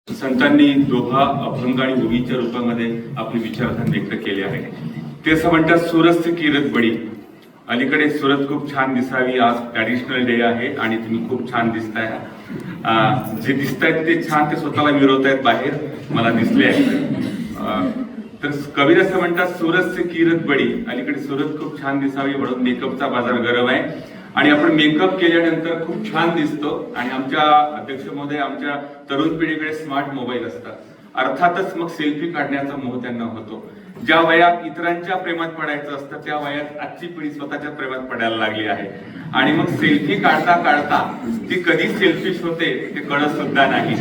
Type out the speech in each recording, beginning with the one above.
संतांनी दोहा, अभंग आणि ओवीच्या रूपामध्ये आपले विचारधान व्यक्त केले आहे. ते असं म्हणतात, सुरस्य किरत बडी. अलीकडे सुरत खूप छान दिसावी. आज ट्रॅडिशनल डे आहे आणि तुम्ही खूप छान दिसताय. जे दिसतायत ते छान, ते स्वतःला मिरवतायत बाहेर, मला दिसले आहे. तर कबीर असं म्हणतात, सुरस्य किरत बडी. अलीकडे सुरत खूप छान दिसावी म्हणून मेकअपचा बाजार गरम आहे आणि आपण मेकअप केल्यानंतर खूप छान दिसतो. आणि आमच्या अध्यक्ष महोदय, आमच्या तरुण पिढीकडे स्मार्ट मोबाईल असतात. अर्थातच मग सेल्फी काढण्याचा मोह त्यांना होतो. ज्या वयात इतरांच्या प्रेमात पडायचं असतं त्या वयात आजची पिढी स्वतःच्या प्रेमात पडायला लागली आहे. आणि मग सेल्फी काढता काढता ती कधी सेल्फिश होते ते कळत सुद्धा नाही.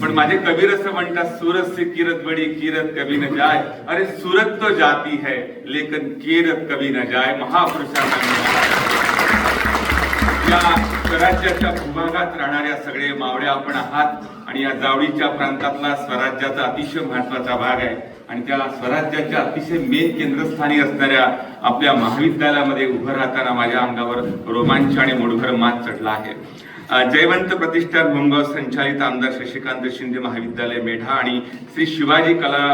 पण माझे कबीर असं म्हणतात, सूरत से किरत बड़ी किरत कभी न जाए. अरे सूरत तो जाती है लेकिन किरत कभी न जाए. महापुरुषांना या स्वराज्याच्या भूभागात राहणाऱ्या सगळे मावळे आपण आहात आणि या जावळीच्या प्रांतातला स्वराज्याचा अतिशय महत्वाचा भाग आहे. आणि त्या स्वराज्याच्या अतिशय मेन केंद्रस्थानी असणाऱ्या आपल्या महाविद्यालयामध्ये उभं राहताना माझ्या अंगावर रोमांच आणि मोठभर मात चढला आहे. जयवंत प्रतिष्ठान भूमगाव संचालित आमदार शशिकांत शिंदे महाविद्यालय मेढा आणि श्री शिवाजी कला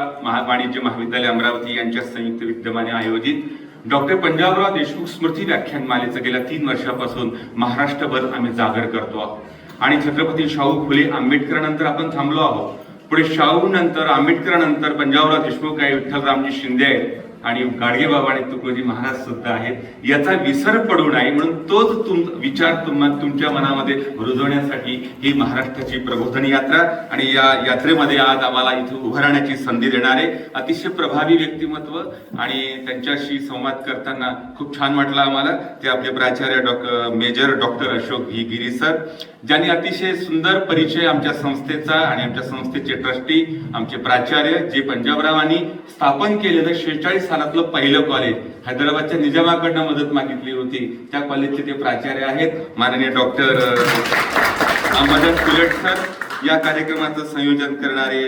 वाणिज्य महाविद्यालय अमरावती यांच्या संयुक्त विद्यमाने आयोजित डॉक्टर पंजाबराव देशमुख स्मृती व्याख्यानमालेचं गेल्या 3 वर्षापासून महाराष्ट्रभर आम्ही जागर करतो आहोत. आणि छत्रपती शाहू फुले आंबेडकरांनंतर आपण थांबलो आहोत. पुढे शाहू नंतर, आंबेडकरांनंतर पंजाबराव देशमुख आहे, विठ्ठलरामजी शिंदे आहेत आणि गाडगेबाबा आणि तुकोजी महाराज सुद्धा आहेत. याचा विसर पडू नये म्हणून तोच विचार तुमच्या मनामध्ये रुजवण्यासाठी ही महाराष्ट्राची प्रबोधन यात्रा. आणि या यात्रेमध्ये आज आम्हाला इथे उभं राहण्याची संधी देणारे अतिशय प्रभावी व्यक्तिमत्व आणि त्यांच्याशी संवाद करताना खूप छान वाटलं आम्हाला. ते आपले प्राचार्य मेजर डॉक्टर अशोक गिरी सर, ज्यांनी अतिशय सुंदर परिचय आमच्या संस्थेचा आणि आमच्या संस्थेचे ट्रस्टी, आमचे प्राचार्य, जे पंजाबरावांनी स्थापन केलेलं 46 सालातलं पहिलं कॉलेज, हैदराबादच्या निजामाकडनं मदत मागितली होती, त्या कॉलेजचे ते प्राचार्य आहेत माननीय डॉक्टर मदन कुलट सर. या कार्यक्रमाचं संयोजन करणारे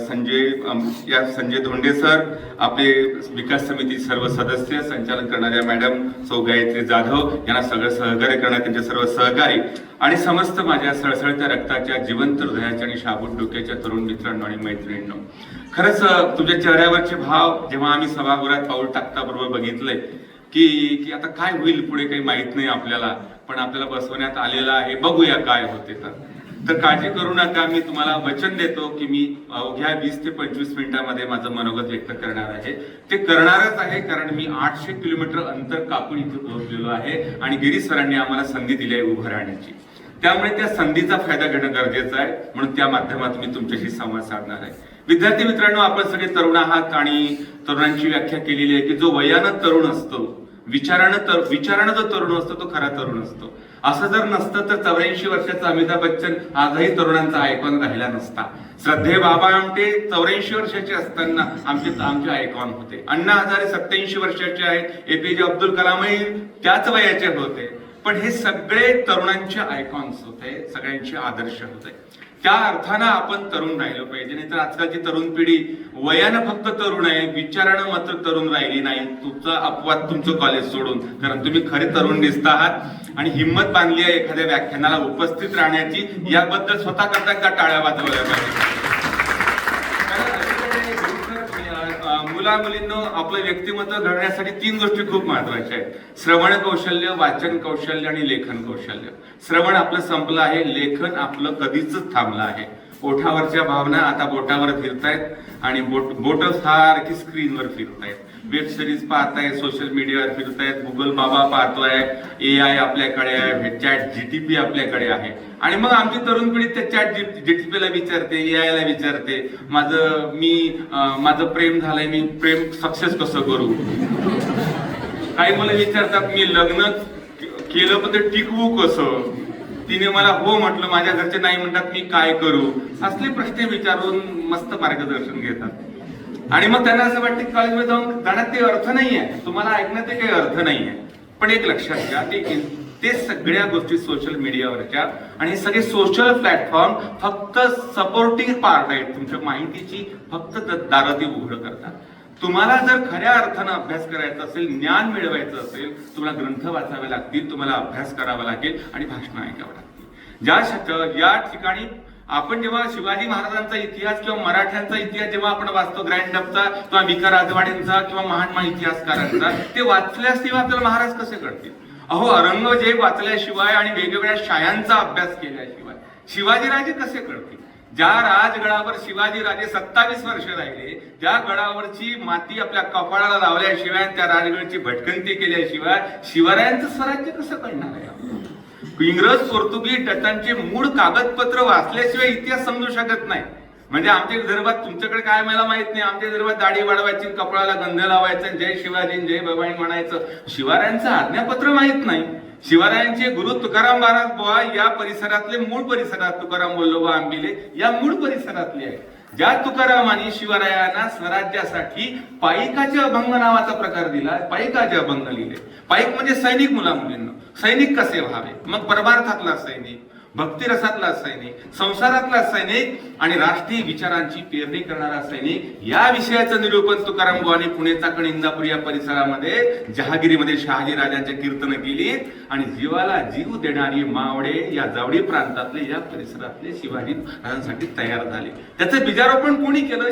संजय धोंडे सर, आपले विकास समिती सर्व सदस्य, संचालन करणाऱ्या मॅडम सौ गायत्री जाधव, यांना सगळं सहकार्य करणारे त्यांचे सर्व सहकारी आणि समस्त माझ्या सळसळत्या रक्ताच्या, जिवंत हृदयाच्या आणि शाबूत डोक्याच्या तरुण मित्रांनो आणि मैत्रिणींनो, खरंच तुमच्या चेहऱ्यावरचे भाव जेव्हा आम्ही सभागृहात पाऊल टाकता बरोबर बघितलंय की आता काय होईल पुढे काही माहित नाही आपल्याला, पण आपल्याला बसवण्यात आलेलं आहे, बघूया काय होते. तर काळजी करू नका. मी तुम्हाला वचन देतो की मी अवघ्या 20 ते 25 मिनिटांमध्ये माझं मनोगत व्यक्त करणार आहे. ते करणारच आहे कारण मी 800 किलोमीटर अंतर कापून इथे पोहोचलेलो आहे आणि गिरी सरांनी आम्हाला संधी दिली आहे उभं राहण्याची. त्यामुळे त्या संधीचा फायदा घेणं गरजेचं आहे. म्हणून त्या माध्यमातून मी तुमच्याशी संवाद साधणार आहे. विद्यार्थी मित्रांनो, आपण सगळे तरुण आहात आणि तरुणांची व्याख्या केलेली आहे की जो वयानं तरुण असतो, विचारानं जो तरुण असतो तो खरा तरुण असतो. असं जर नसतं तर 84 वर्षाचा अमिताभ बच्चन आजही तरुणांचा आयकॉन राहिला नसता. श्रद्धे बाबा आमटे 84 वर्षाचे असताना आमचे आयकॉन होते. अण्णा हजारे 87 वर्षाचे आहेत. APJ अब्दुल कलामही त्याच वयाचे होते. पण हे सगळे तरुणांचे आयकॉन्स होते, सगळ्यांचे आदर्श होते. त्या अर्थानं आपण तरुण राहिलो पाहिजे. नाहीतर आजकालची तरुण पिढी वयानं फक्त तरुण आहे, विचारानं मात्र तरुण राहिली नाही. तुमचा अपवाद तुमचं कॉलेज सोडून, कारण तुम्ही खरे तरुण दिसता आहात आणि हिंमत बांधली आहे एखाद्या व्याख्यानाला उपस्थित राहण्याची. याबद्दल स्वतः करता का टाळ्या वाजवल्या पाहिजे. मुला मुलींना आपलं व्यक्तिमत्व घडण्यासाठी 3 गोष्टी खूप महत्वाच्या आहेत: श्रवण कौशल्य, वाचन कौशल्य आणि लेखन कौशल्य. श्रवण आपलं संपलं आहे, लेखन आपलं कधीच थांबलं आहे. ओठावरच्या भावना आता बोटावर फिरतायत आणि बोट सारखी स्क्रीनवर फिरतायत. वेब सिरीज पाहतायत, सोशल मीडियावर फिरतायत, गुगल बाबा पाहतोय, AI आपल्याकडे आहे, चॅट GTP आपल्याकडे आहे. आणि मग आमची तरुण पिढी त्या चॅट GTP ला विचारते, AI ला विचारते, माझं प्रेम झालंय, मी प्रेम सक्सेस कसं करू. काही मुलं विचारतात, मी लग्न केलं पण ते टिकवू कसं. तिने मला हो म्हटलं, माझ्या घरचे नाही म्हणतात, मी काय करू. असले प्रश्न विचारून मस्त मार्गदर्शन घेतात. आणि मग त्यांना असं वाटतं की कॉलेजमध्ये जाण्यात ते अर्थ नाहीये, तुम्हाला ऐकण्यात ते काही अर्थ नाहीये. पण एक लक्षात घ्या, ते सगळ्या गोष्टी सोशल मीडियावरच्या आणि हे सगळे सोशल प्लॅटफॉर्म फक्त सपोर्टिंग पार्ट आहेत. तुमच्या माहितीची फक्त दारं ते उघड करतात. तुम्हाला जर खऱ्या अर्थानं अभ्यास करायचा असेल, ज्ञान मिळवायचं असेल, तुम्हाला ग्रंथ वाचावे लागतील, तुम्हाला अभ्यास करावा लागेल आणि भाषणं ऐकावं लागतील. ज्या ठिकाणी आपण जेव्हा शिवाजी महाराजांचा इतिहास किंवा मराठ्यांचा इतिहास जेव्हा आपण वाचतो, ग्रँडअपचा किंवा विका राजवाडेंचा किंवा महान इतिहासकारांचा, ते वाचल्याशिवाय आपल्याला महाराज कसे कळतील? अहो, औरंगजेब वाचल्याशिवाय आणि वेगवेगळ्या शायांचा अभ्यास केल्याशिवाय शिवाजीराजे कसे कळतील? ज्या राजगडावर शिवाजीराजे 27 वर्ष राहिले, त्या गडावरची माती आपल्या कपाळाला लावल्याशिवाय, त्या राजगडची भटकंती केल्याशिवाय शिवरायांचं स्वराज्य कसं कळणार आहे? इंग्रज, पोर्तुगीज, डचांचे मूळ कागदपत्र वाचल्याशिवाय इतिहास समजू शकत नाही. म्हणजे आमच्या विदर्भात, तुमच्याकडे काय मला माहित नाही, आमच्या विदर्भात दाढी वाढवायची, कपाळाला गंध लावायचं, जय शिवाजी जय भवानी म्हणायचं. शिवरायांचं आज्ञापत्र माहित नाही. शिवरायांचे गुरु तुकाराम महाराज बुवा या परिसरातले, मूळ परिसरात, तुकाराम वल्लोबा आंबिले या मूळ परिसरातले आहेत. ज्या तुकारामांनी शिवरायांना स्वराज्यासाठी पाईकाचे अभंग नावाचा प्रकार दिला, पाईकाचे अभंग लिहिले. पाईक म्हणजे सैनिक, मुला मुलींना सैनिक कसे व्हावे, मग परमार्थातला सैनिक, भक्तिरसातला सैनिक, संसारातला सैनिक आणि राष्ट्रीय विचारांची पेरणी करणारा सैनिक, या विषयाचं निरूपण तुकाराम बुवांनी पुणे, चाकण, इंदापूर या परिसरामध्ये, जहागिरीमध्ये शहाजी राजांच्या कीर्तन केली. आणि जीवाला जीव देणारी मावळे या जावडी प्रांतातले, या परिसरातले शिवाजी राजांसाठी तयार झाले. त्याचं बीजारोपण कोणी केलं?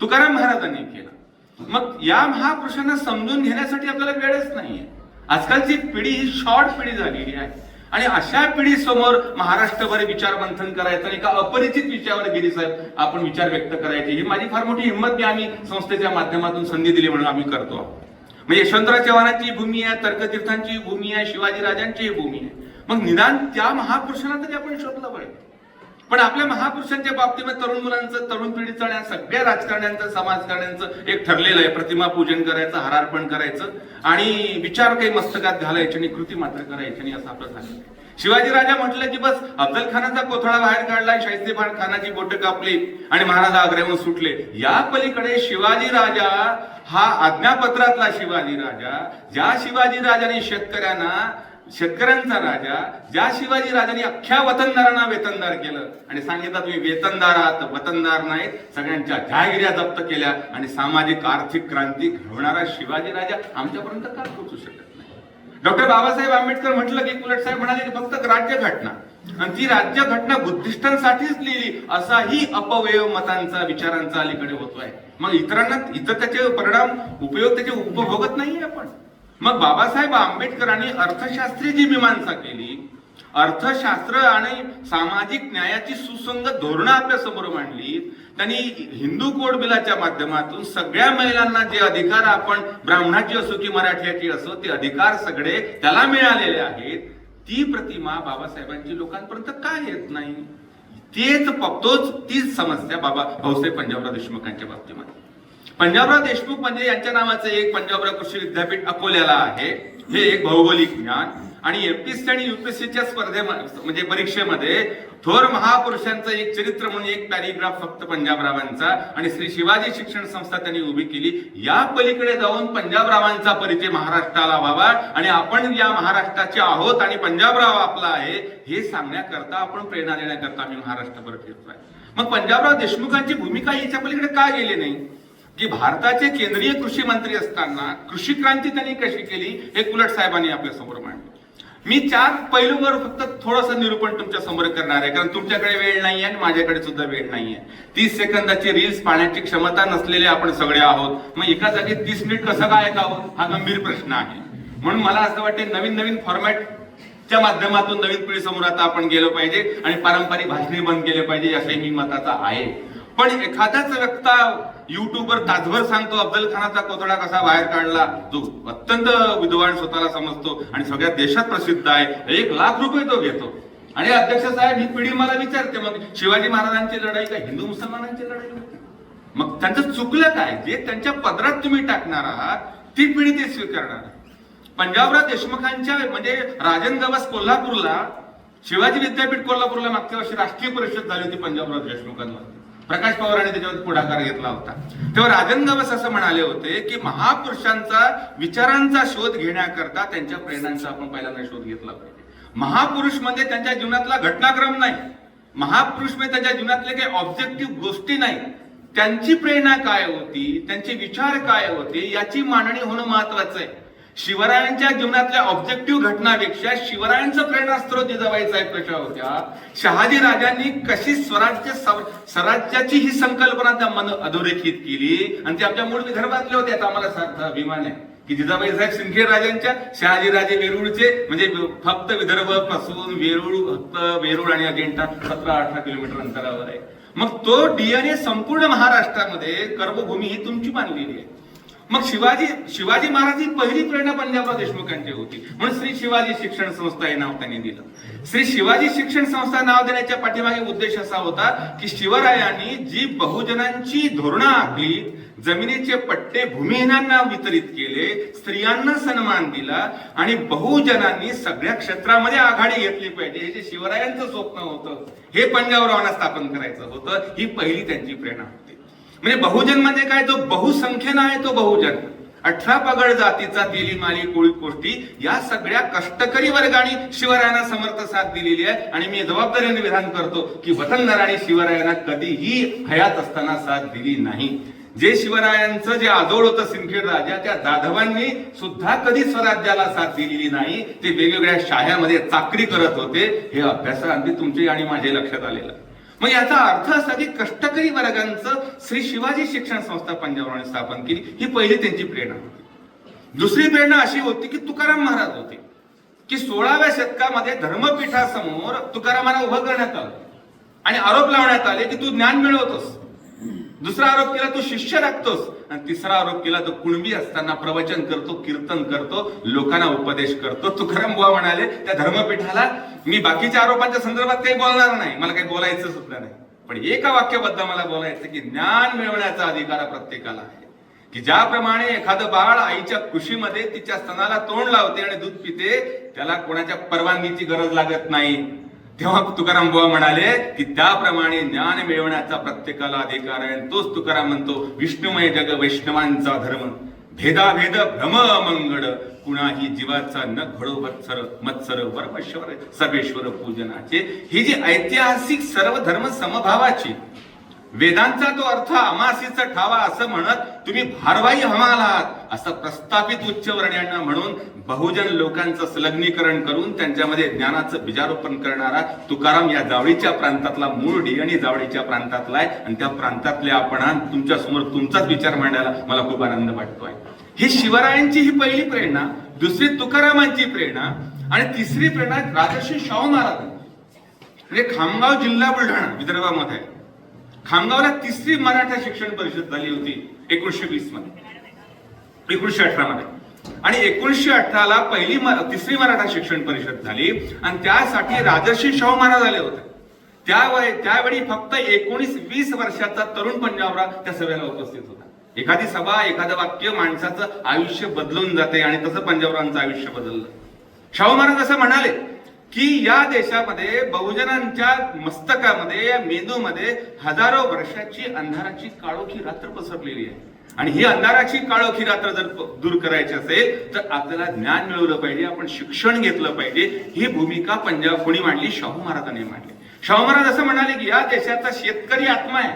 तुकाराम महाराजांनी केलं. मग या महापुरुषांना समजून घेण्यासाठी आपल्याला वेळच नाहीये. आजकालची पिढी ही शॉर्ट पिढी झालेली आहे आणि अशा पिढी समोर महाराष्ट्रभर विचार मंथन करायचं आणि एका अपरिचित विषयावर गिरीसाहेब आपण विचार व्यक्त करायचे, ही माझी फार मोठी हिंमत मी आम्ही संस्थेच्या माध्यमातून संधी दिली म्हणून आम्ही करतो. म्हणजे यशवंतराव चव्हाणांची भूमी आहे, तर्कतीर्थांची भूमी आहे, शिवाजी राजांची भूमी आहे. मग निदान त्या महापुरुषांना तरी आपण शोधलं पाहिजे. पण आपल्या महापुरुषांच्या बाबतीमध्ये तरुण मुलांचं, तरुण पिढीचं आणि सगळ्या राजकारण्यांचं, समाजकारण्यांचं एक ठरलेलं आहे, प्रतिमा पूजन करायचं, हारार्पण करायचं आणि विचार काही मस्तकात घालायचे आणि कृती मात्र करायची आणि असं आपलं झालं. शिवाजी राजा म्हटलं की बस अफजल खानाचा कोथळा बाहेर काढला, शाहिस्तेखान खानाची बोटं कापली आणि महाराज आग्र्याहून सुटले. या पलीकडे शिवाजी राजा हा आज्ञापत्रातला शिवाजी राजा, ज्या शिवाजी राजाने शेतकऱ्यांचा राजा, ज्या शिवाजी राजांनी अख्ख्या वतनदारांना वेतनदार केलं आणि सांगितलं तुम्ही वेतनदार आहात, वतनदार नाहीत, सगळ्यांच्या जहागिऱ्या जप्त केल्या आणि सामाजिक आर्थिक क्रांती घडवणारा शिवाजी राजा आमच्यापर्यंत का पोहोचू शकत नाही? डॉक्टर बाबासाहेब आंबेडकर म्हटलं की कुलट साहेब म्हणाले की फक्त राज्यघटना, आणि ती राज्यघटना बुद्धिस्टांसाठीच लिहिली असाही अपव्यय मतांचा, विचारांचा अलीकडे होतोय. मग इतर त्याचे परिणाम, उपयोग त्याचे उपभोगत नाहीये आपण. मग बाबासाहेब आंबेडकरांनी अर्थशास्त्री जी मीमांसा केली, अर्थशास्त्र आणि सामाजिक न्यायाची सुसंगत धोरणं आपल्या समोर मांडली. त्यांनी हिंदू कोड बिलाच्या माध्यमातून सगळ्या महिलांना जे अधिकार, आपण ब्राह्मणाची असो की मराठ्याची असो, ते अधिकार सगळे त्याला मिळालेले आहेत. ती प्रतिमा बाबासाहेबांची लोकांपर्यंत का येत नाही? तीच समस्या भाऊसाहेब पंजाबराव देशमुखांच्या बाबतीमध्ये. पंजाबराव देशमुख म्हणजे यांच्या नावाचं एक पंजाबराव कृषी विद्यापीठ अकोल्याला आहे. हे एक भौगोलिक ज्ञान आणि एमपीएससी आणि युपीएससीच्या स्पर्धेमध्ये, म्हणजे परीक्षेमध्ये थोर महापुरुषांचं एक चरित्र म्हणून एक पॅरिग्राफ फक्त पंजाबरावांचा आणि श्री शिवाजी शिक्षण संस्था त्यांनी उभी केली. या पलीकडे जाऊन पंजाबरावांचा परिचय महाराष्ट्राला व्हावा आणि आपण या महाराष्ट्राचे आहोत आणि पंजाबराव आपला आहे हे सांगण्याकरता, आपण प्रेरणा देण्याकरता आम्ही महाराष्ट्रभर फिरतोय. मग पंजाबराव देशमुखांची भूमिका याच्या पलीकडे का गेली नाही? की भारताचे केंद्रीय कृषी मंत्री असताना कृषी क्रांती त्यांनी कशी केली हे कुलट साहेबांनी आपल्या समोर मांडले. मी 4 पैलूवर फक्त थोडंसं निरूपण तुमच्या समोर करणार आहे, कारण तुमच्याकडे वेळ नाहीये आणि माझ्याकडे सुद्धा वेळ नाहीये. 30 सेकंदाची रील्स पाहण्याची क्षमता नसलेले आपण सगळे आहोत. मग एका जागी 30 मिनिट कसं काय ऐकावं हा गंभीर प्रश्न आहे. म्हणून मला असं वाटते नवीन फॉर्मॅटच्या माध्यमातून नवीन पिढी समोर आता आपण गेलो पाहिजे आणि पारंपरिक भाषणे बंद केले पाहिजे असंही मी मताचा आहे. पण एखादाच व्यक्ता युट्यूबवर तासभर सांगतो अफजल खानाचा कोथळा कसा बाहेर काढला, जो अत्यंत विद्वान स्वतःला समजतो आणि सगळ्या देशात प्रसिद्ध आहे, 1 लाख रुपये तो घेतो. आणि अध्यक्ष साहेब, ही पिढी मला विचारते मग शिवाजी महाराजांची लढाई का हिंदू मुसलमानांची लढाई होती? मग त्यांचं चुकलं काय? जे त्यांच्या पदरात तुम्ही टाकणार आहात ती पिढी ते स्वीकारणार. पंजाबराव देशमुखांच्या म्हणजे राजन गवस कोल्हापूरला, शिवाजी विद्यापीठ कोल्हापूरला मागच्या वर्षी राष्ट्रीय परिषद झाली होती पंजाबराव देशमुखांवर. प्रकाश पवारांनी त्याच्यावर पुढाकार घेतला होता. तेव्हा राजन गवस असं म्हणाले होते की महापुरुषांचा विचारांचा शोध घेण्याकरता त्यांच्या प्रेरणांचा आपण पहिल्यांदा शोध घेतला पाहिजे. महापुरुष म्हणजे त्यांच्या जीवनातला घटनाक्रम नाही, महापुरुष म्हणजे त्यांच्या जीवनातले काही ऑब्जेक्टिव्ह गोष्टी नाही, त्यांची प्रेरणा काय होती, त्यांचे विचार काय होते याची मांडणी होणं महत्वाचं आहे. शिवरायांच्या जीवनातल्या ऑब्जेक्टिव्ह घटनापेक्षा शिवरायांचं प्रेरणास्त्रोत जिजाबाई साहेब होत्या. शहाजी राजांनी कशी स्वराज्याची ही संकल्पना त्या मन अधोरेखित केली आणि ते आपल्या मूळ विदर्भातले होते. आता आम्हाला सार्थ अभिमान आहे की जिजाबाई साहेब सिंदखेड राजांच्या, शहाजी राजे वेरूळचे, म्हणजे फक्त विदर्भ पासून वेरूळ आणि अजिंठा 17-18 किलोमीटर अंतरावर आहे. मग तो डीएनए संपूर्ण महाराष्ट्रामध्ये कर्मभूमी ही तुमची मानलेली आहे. मग शिवाजी महाराज ही पहिली प्रेरणा पंजाबराव देशमुखांची होती, म्हणून श्री शिवाजी शिक्षण संस्था हे नाव त्यांनी दिलं. श्री शिवाजी शिक्षण संस्था नाव देण्याच्या पाठीमागे उद्देश असा होता की शिवरायांनी जी बहुजनांची धोरणं आखली, जमिनीचे पट्टे भूमिहीनांना वितरित केले, स्त्रियांना सन्मान दिला आणि बहुजनांनी सगळ्या क्षेत्रामध्ये आघाडी घेतली पाहिजे, हे जे शिवरायांचं स्वप्न होतं हे पंजाबरावांना स्थापन करायचं होतं. ही पहिली त्यांची प्रेरणा होती. म्हणजे बहुजन म्हणजे काय? जो बहुसंख्येनं आहे तो बहुजन. 18 पगड जातीचा तेली माली कोळी कोष्टी या सगळ्या कष्टकरी वर्गाने शिवरायांना समर्थ साथ दिलेली आहे. आणि मी जबाबदारीने विधान करतो की वतनदारांनी शिवरायांना कधीही हयात असताना साथ दिली नाही. जे शिवरायांचं जे आजोळ होतं सिंदखेड राजा, त्या जाधवांनी सुद्धा कधी स्वराज्याला साथ दिलेली नाही. ते वेगवेगळ्या शाह्यामध्ये चाकरी करत होते. हे अभ्यासाअंती तुमचे आणि माझे लक्षात आलेलं. मग याचा अर्थ असा की कष्टकरी वर्गांचं श्री शिवाजी शिक्षण संस्था पंजाबरावांनी स्थापन केली, ही पहिली त्यांची प्रेरणा होती. दुसरी प्रेरणा अशी होती की तुकाराम महाराज होते की 16व्या शतकामध्ये धर्मपीठासमोर तुकारामांना उभं करण्यात आलं आणि आरोप लावण्यात आले की तू ज्ञान मिळवतोस. दुसरा आरोप केला तू शिष्य राखतोस आणि तिसरा आरोप केला तो कुणबी असताना प्रवचन करतो, कीर्तन करतो, लोकांना उपदेश करतो. तुकाराम बुवा म्हणाले त्या धर्मपीठाला, मी बाकीच्या आरोपांच्या संदर्भात काही बोलणार नाही, मला काही बोलायचं सुद्धा नाही, पण एका वाक्याबद्दल मला बोलायचं की ज्ञान मिळवण्याचा अधिकार प्रत्येकाला आहे. की ज्याप्रमाणे एखादं बाळ आईच्या कुशीमध्ये तिच्या स्तनाला तोंड लावते आणि दूध पिते, त्याला कोणाच्या परवानगीची गरज लागत नाही. तेव्हा तुकाराम बुवा म्हणाले की त्याप्रमाणे ज्ञान मिळवण्याचा प्रत्येकाला अधिकार आहे. तोच तुकाराम म्हणतो, विष्णुमय जग वैष्णवांचा धर्म, भेदाभेद भ्रम मंगळ, कुणाही जीवाचा न घडो मत्सर वर्मश्वर सर्वेश्वर पूजनाचे. ही जी ऐतिहासिक सर्व धर्म समभावाची, वेदांचा तो अर्थ अमासीचा ठावा असं म्हणत तुम्ही भारवाई हमाल आहात असं प्रस्थापित उच्चवर्णीयांना म्हणून बहुजन लोकांचं संलग्नीकरण करून त्यांच्यामध्ये ज्ञानाचं बीजारोपण करणारा तुकाराम या जावळीच्या प्रांतातला मूळ आणि जावळीच्या प्रांतातला आहे. आणि त्या प्रांतातल्या आपण तुमच्या समोर तुमचाच विचार मांडायला मला खूप आनंद वाटतोय. ही शिवरायांची ही पहिली प्रेरणा, दुसरी तुकारामांची प्रेरणा आणि तिसरी प्रेरणा राजर्षी शाहू महाराजांची. म्हणजे खामगाव जिल्हा बुलढाणा विदर्भामध्ये, खामगावला तिसरी मराठा शिक्षण परिषद झाली होती 1920 मध्ये, 1918 मध्ये. आणि 1918ला तिसरी मराठा शिक्षण परिषद झाली आणि त्यासाठी राजर्षी शाहू महाराज आले होते. त्यावेळी फक्त 19-20 वर्षाचा तरुण पंजाबराव त्या सभेला उपस्थित होता. एखादी सभा, एखादं वाक्य माणसाचं आयुष्य बदलून जाते आणि तसं पंजाबरावांचं आयुष्य बदललं. शाहू महाराज असं म्हणाले की या देशामध्ये बहुजनांच्या मस्तकामध्ये, या मेंदूमध्ये हजारो वर्षाची अंधाराची काळोखी रात्र पसरलेली आहे. आणि ही अंधाराची काळोखी रात्र जर दूर करायची असेल तर आपल्याला ज्ञान मिळवलं पाहिजे, आपण शिक्षण घेतलं पाहिजे. ही भूमिका कोणी मांडली? शाहू महाराजांनी मांडली. शाहू महाराज असं म्हणाले की या देशाचा शेतकरी आत्मा आहे,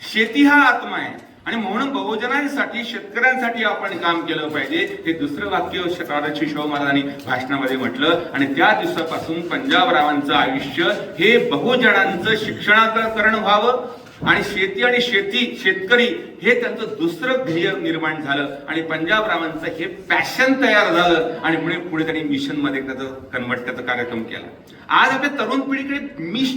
शेती हा आत्मा आहे आणि म्हणून बहुजनांसाठी, शेतकऱ्यांसाठी आपण काम केलं पाहिजे. हे दुसरं वाक्य राजर्षी शाहू महाराजांनी भाषणामध्ये म्हटलं. आणि त्या दिवसापासून पंजाबरावांचं आयुष्य हे बहुजनांचं शिक्षणाकरण व्हावं आणि शेती आणि शेतकरी हे त्यांचं दुसरं ध्येय निर्माण झालं. आणि पंजाबरावांचं हे पॅशन तयार झालं आणि पुढे त्यांनी मिशन मध्ये त्याचा कार्यक्रम केला. आज आपल्या तरुण पिढीकडे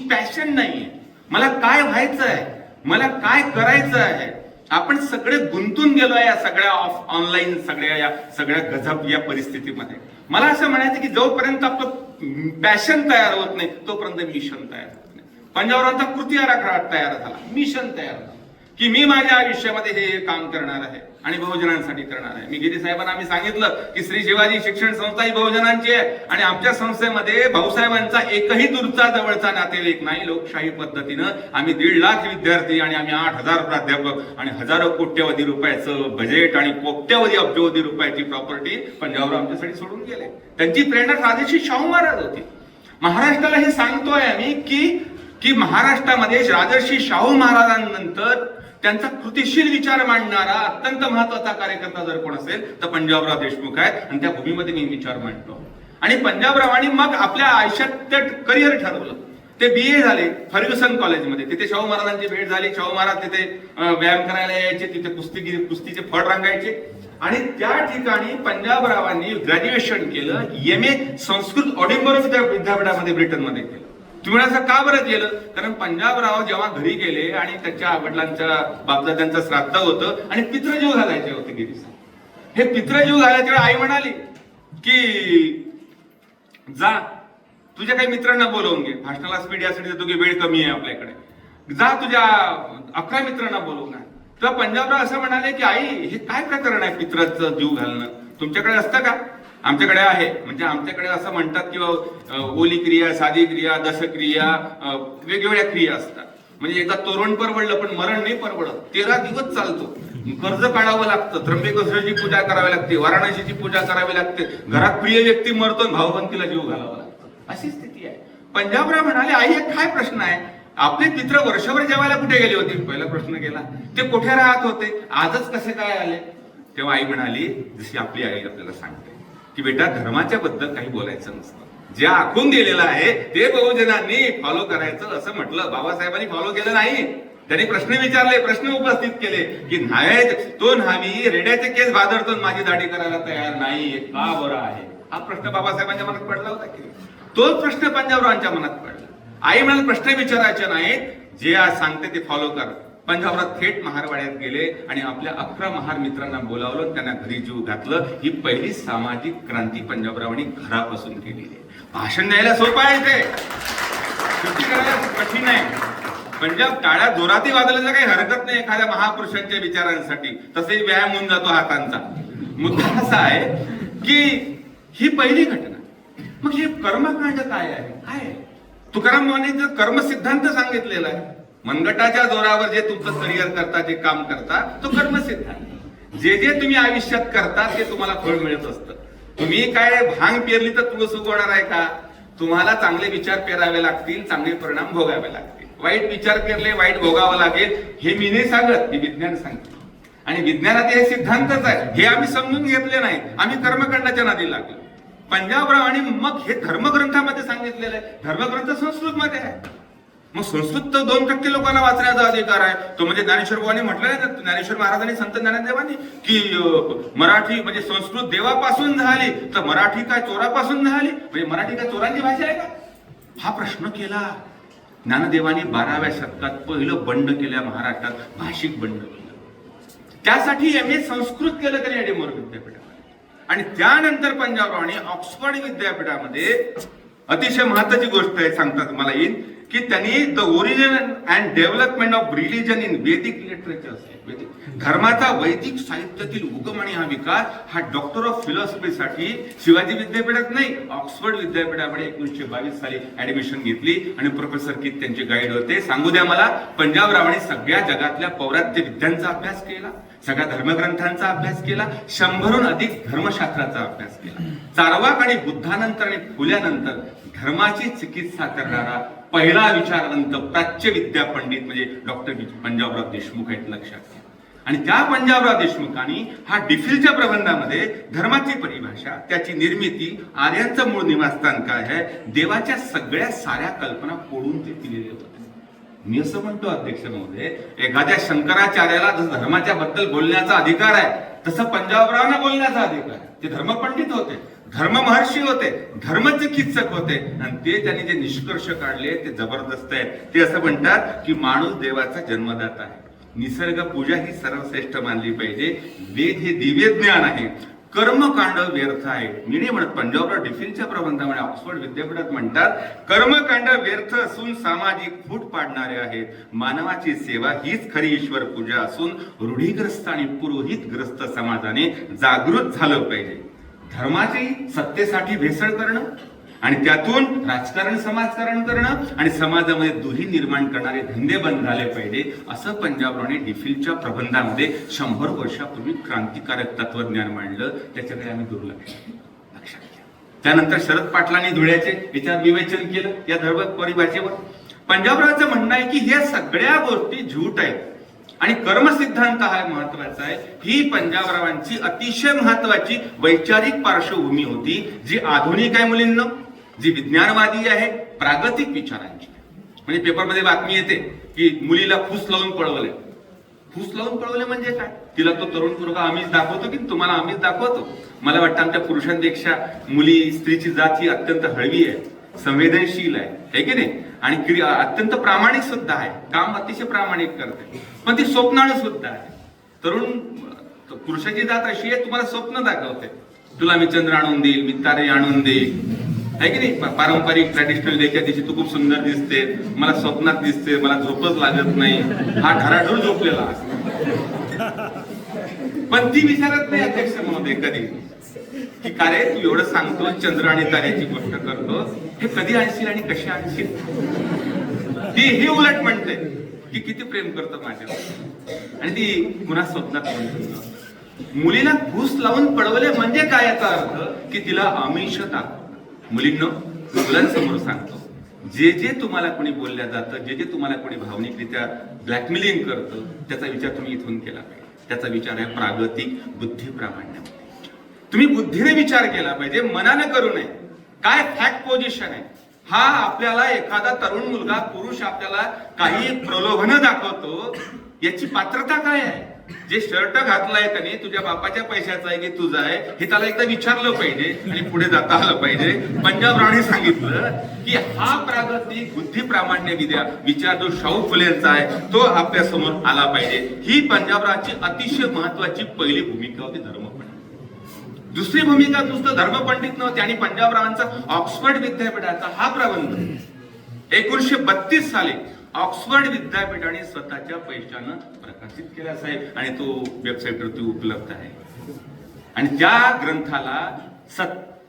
पॅशन नाहीये, मला काय व्हायचं आहे, मला काय करायचं आहे. आपण सगळे गुंतून गेलोय या सगळ्या ऑनलाईन सगळ्या गजब या परिस्थितीमध्ये. मला असं म्हणायचं की जोपर्यंत आपलं पॅशन तयार होत नाही तोपर्यंत मिशन तयार होत नाही. पंजाबरावांचा कृती आराखडा तयार झाला, मिशन तयार झाला की मी माझ्या आयुष्यामध्ये हे काम करणार आहे आणि बहुजनांसाठी करणार आहे. मी गिरी साहेबांना आम्ही सांगितलं की श्री शिवाजी शिक्षण संस्था ही बहुजनांची आहे आणि आमच्या संस्थेमध्ये भाऊसाहेबांचा एकही दूरचा जवळचा नातेवाईक नाही. लोकशाही पद्धतीनं आम्ही 1.5 लाख विद्यार्थी आणि आम्ही 8,000 प्राध्यापक आणि हजारो कोट्यवधी रुपयाचं बजेट आणि कोट्यवधी अब्जवधी रुपयाची प्रॉपर्टी पंजाबराव आमच्यासाठी सोडून गेले. त्यांची प्रेरणा राजर्षी शाहू महाराज होती. महाराष्ट्राला हे सांगतोय आम्ही की महाराष्ट्रामध्ये राजर्षी शाहू महाराजांनंतर त्यांचा कृतिशील विचार मांडणारा अत्यंत महत्वाचा कार्यकर्ता जर कोण असेल तर पंजाबराव देशमुख आहेत, आणि त्या भूमीमध्ये मी विचार मांडतो. आणि पंजाबरावांनी मग आपल्या आयुष्यात ते करिअर ठरवलं. ते BA झाले फर्ग्युसन कॉलेजमध्ये. तिथे शाहू महाराजांची भेट झाली. शाहू महाराज तिथे व्यायाम करायला यायचे, तिथे कुस्तीचे फळ रंगायचे. आणि त्या ठिकाणी पंजाबरावांनी ग्रॅज्युएशन केलं. MA संस्कृत ऑडिंबरो विद्यापीठामध्ये ब्रिटनमध्ये केलं. तुम्ही असं का बरं केलं? कारण पंजाबराव जेव्हा घरी गेले आणि त्याच्या वडिलांच्या बापदादांचं श्राद्ध होतं आणि पितृजीव घालायचे होते गिरीसा. हे पितृजीव घालायच्या वेळी आई म्हणाली की जा तुझ्या काही मित्रांना बोलवून घे. भाषणाला स्पीड यासाठी देतो की वेळ कमी आहे आपल्याकडे. जा तुझ्या 11 मित्रांना बोलवून आण. तेव्हा पंजाबराव असं म्हणाले की आई हे काय प्रकरण आहे पित्राचं जीव घालणं? तुमच्याकडे असतं का? आमच्याकडे आहे. म्हणजे आमच्याकडे असं म्हणतात की ओली क्रिया, साधी क्रिया, दशक्रिया, वेगवेगळ्या क्रिया असतात. म्हणजे एकदा तोरण परवडलं पण मरण नाही परवडत. 13 दिवस चालतो. कर्ज काढावं लागतं, त्र्यंबकेश्वरची पूजा करावी लागते, वाराणसीची पूजा करावी लागते, घरात प्रिय व्यक्ती मरतो, भाऊबंदीला जीव घालावा लागतो. अशी स्थिती आहे. पंजाबराव म्हणाले आई एक काय प्रश्न आहे? आपले मित्र वर्षभर जेवायला कुठे गेले होते? पहिला प्रश्न केला. ते कुठे राहत होते? आजच कसे काय आले? तेव्हा आई म्हणाली जशी आपली आई आपल्याला सांगते की बेटा धर्माच्या बद्दल काही बोलायचं नसतं. जे आखून दिलेलं आहे ते बहुजनांनी फॉलो करायचं असं म्हटलं. बाबासाहेबांनी फॉलो केलं नाही. त्यांनी प्रश्न विचारले, प्रश्न उपस्थित केले की नाही तो न्हावी रेड्याचे केस भादरतो माझी दाढी करायला तयार नाही, का बरं आहे? हा प्रश्न बाबासाहेबांच्या मनात पडला होता की तोच प्रश्न पंजाबरावांच्या मनात पडला. आई म्हणाल प्रश्न विचारायचे नाहीत, जे आज सांगते ते फॉलो कर. पंजाबराव थेट महारवाड्यात गेले आणि आपल्या 11 महार मित्रांना बोलावलं, त्यांना घरी जीव घातलं. ही पहिली सामाजिक क्रांती पंजाबरावांनी घरापासून केलेली आहे. भाषण द्यायला सोपं आहे, ते कृती करायला कठीण आहे. पंजाब टाळ्या जोरातही वाजवण्याचा काही हरकत नाही एखाद्या महापुरुषांच्या विचारांसाठी. तसेही व्यायाम होऊन जातो हातांचा. मुद्दा असा आहे की ही पहिली घटना. मग हे कर्मकांड काय आहे? काय तुकाराम महाराजांनी कर्म सिद्धांत सांगितलेला आहे. मनगटाच्या जोरावर जे तुमचं करिअर करता, जे काम करता, तो कर्म सिद्धांत. जे जे तुम्ही आयुष्यात करता ते तुम्हाला फळ मिळत असतं. तुम्ही काय भांग पेरली तर तुळस उगवणार आहे का? तुम्हाला चांगले विचार पेरावे लागतील, चांगले परिणाम भोगावे लागतील. वाईट विचार पेरले वाईट भोगावं लागेल. हे मी नाही सांगत, हे विज्ञान सांगते. आणि विज्ञानात हे सिद्धांतच आहे. हे आम्ही समजून घेतले नाही, आम्ही कर्मकांडाच्या नादी लागलो. पंजाबराव आणि मग हे धर्मग्रंथामध्ये सांगितलेलं आहे. धर्मग्रंथ संस्कृत मध्ये आहे. मग संस्कृत तर 2% लोकांना वाचण्याचा अधिकार आहे. तो म्हणजे ज्ञानेश्वर बुवांनी म्हटलंय ना, ज्ञानेश्वर महाराजांनी, संत ज्ञानदेवांनी की मराठी म्हणजे संस्कृत देवापासून झाली तर मराठी काय चोरापासून झाली? म्हणजे मराठी काय चोरांची भाषा आहे का? हा प्रश्न केला ज्ञानदेवांनी 12व्या शतकात. पहिलं बंड केल्या महाराष्ट्रात, भाषिक बंड केलं. त्यासाठी MA संस्कृत केलं त्यांनी एडिनबर्ग विद्यापीठामध्ये. आणि त्यानंतर पंजाबरावांनी ऑक्सफर्ड विद्यापीठामध्ये अतिशय महत्वाची गोष्ट आहे सांगतात मला येईल की त्यांनी the origin and development of religion in वैदिक लिटरेचर, धर्माचा वैदिक साहित्यातील उगम आणि हा विकास, हा डॉक्टर ऑफ फिलॉसॉफीसाठी शिवाजी विद्यापीठात नाही ऑक्सफर्ड विद्यापीठामध्ये 1922 साली ऍडमिशन घेतली. आणि प्रोफेसर कित त्यांचे गाईड होते. सांगू द्या मला, पंजाबरावांनी सगळ्या जगातल्या पौरात्य विद्यांचा अभ्यास केला, सगळ्या धर्मग्रंथांचा अभ्यास केला, 100हून अधिक धर्मशास्त्राचा अभ्यास केला. चार्वाक आणि बुद्धानंतर आणि फुल्यानंतर धर्माची चिकित्सा करणारा पहिला विचारवंत प्राच्य विद्या पंडित म्हणजे डॉक्टर पंजाबराव देशमुख आहेत, लक्षात घ्या. आणि त्या पंजाबराव देशमुखांनी हा डिफिलच्या प्रबंधामध्ये धर्माची परिभाषा, त्याची निर्मिती, आर्यांचं मूळ निवासस्थान काय आहे, देवाच्या सगळ्या साऱ्या कल्पना कोडून ते दिलेले होते. मी असं म्हणतो अध्यक्ष महोदय, एखाद्या शंकराचार्याला जसं धर्माच्या बद्दल बोलण्याचा अधिकार आहे तसं पंजाबरावांना बोलण्याचा अधिकार आहे. ते धर्मपंडित होते, धर्म महर्षी होते, धर्मचिकित्सक होते. आणि ते त्यांनी जे निष्कर्ष काढले ते जबरदस्त आहेत. ते असं म्हणतात की माणूस देवाचा जन्मदाता आहे, निसर्ग पूजा ही सर्वश्रेष्ठ मानली पाहिजे, वेद हे दिव्य ज्ञान आहे, कर्मकांड व्यर्थ आहे. मी नाही म्हणत, पंजाबराव डिफिलच्या प्रबंधामध्ये ऑक्सफर्ड विद्यापीठात म्हणतात कर्मकांड व्यर्थ असून सामाजिक फूट पाडणारे आहेत. मानवाची सेवा हीच खरी ईश्वर पूजा असून रूढीग्रस्त आणि पुरोहितग्रस्त समाजाने जागृत झालं पाहिजे. धर्माची सत्तेसाठी भेसळ करणं आणि त्यातून राजकारण समाजकारण करणं आणि समाजामध्ये दुही निर्माण करणारे धंदे बंद झाले पाहिजे, असं पंजाबरावांनी डिफिलच्या प्रबंधामध्ये 100 वर्षापूर्वी क्रांतिकारक तत्वज्ञान मांडलं. त्याच्याकडे आम्ही दुर्लक्ष लक्षात घ्या. त्यानंतर शरद पाटलांनी धुळ्याचे विचार विवेचन केलं या धर्म परिभाषेवर. पंजाबरावांचं म्हणणं आहे की ह्या सगळ्या गोष्टी झूट आहेत. आणि कर्मसिद्धांत हा महत्वाचा आहे. ही पंजाबरावांची अतिशय महत्वाची वैचारिक पार्श्वभूमी होती, जी आधुनिक आहे मुलींना, जी विज्ञानवादी आहे, प्रागतिक विचारांची. म्हणजे पेपरमध्ये बातमी येते की मुलीला फूस लावून पळवले. फूस लावून पळवले म्हणजे काय? तिला तो तरुण पोरगा आम्हीच दाखवतो की तुम्हाला आम्हीच दाखवतो. मला वाटतं आमच्या पुरुषांपेक्षा स्त्रीची जात ही अत्यंत हळवी आहे, संवेदनशील आहे की नाही, आणि अत्यंत प्रामाणिक सुद्धा आहे, काम अतिशय प्रामाणिक करते, पण ती स्वप्नाळू सुद्धा आहे. पुरुषाची जात अशी आहे, तुम्हाला स्वप्न दाखवते, तुला मी चंद्र आणून देईल, मी तारे आणून देईल, आहे की नाही. पारंपरिक ट्रॅडिशनल डेच्या दिवशी तू खूप सुंदर दिसते, मला स्वप्नात दिसते, मला झोपच लागत नाही, हा ढराढूर झोपलेला असतो. पण ती विचारत नाही अध्यक्ष महोदय कधी की का रे तू एवढं सांगतो, चंद्र आणि ताऱ्याची गोष्ट करतो, हे कधी आणशील आणि कशी आणशील. ती हे उलट म्हणते की किती प्रेम करतो माझ्यावर, आणि ती पुन्हा स्वप्नात म्हणते. मुलीला फूस लावून पळवले म्हणजे काय याचा अर्थ की तिला आमिष दाखव. मुलींनो, मुलांसमोर सांगतो, जे जे तुम्हाला कोणी बोलल्या जातं, जे जे तुम्हाला कोणी भावनिकरित्या ब्लॅकमेलिंग करतं, त्याचा विचार तुम्ही इथून केला पाहिजे. त्याचा विचार आहे प्रागतिक बुद्धी प्रामाण्य. तुम्ही बुद्धीने विचार केला पाहिजे, मनाने करू नये. काय फॅक्ट पोझिशन आहे, हा आपल्याला एखादा तरुण मुलगा पुरुष आपल्याला काही प्रलोभन दाखवतो, याची पात्रता काय आहे. जे शर्ट घातलाय त्याने तुझ्या बापाच्या पैशाचा आहे की तुझा आहे हे त्याला एकदा विचारलं पाहिजे आणि पुढे जाता आलं पाहिजे. पंजाबरावांनी सांगितलं की हा प्रागतिक बुद्धी प्रामाण्य विचार जो शाहू फुलेंचा आहे तो आपल्या समोर आला पाहिजे. ही पंजाबरावांची अतिशय महत्वाची पहिली भूमिका होती धर्मपंडित. दुसरी भूमिका नुसतं धर्मपंडित नव्हती, आणि पंजाबरावांचा ऑक्सफर्ड विद्यापीठाचा हा प्रबंध 1932 साली ऑक्सफर्ड विद्यापीठाने स्वतःच्या पैशानं प्रकाशित केला साहेब, आणि तो वेबसाईटवरती उपलब्ध आहे. आणि त्या ग्रंथाला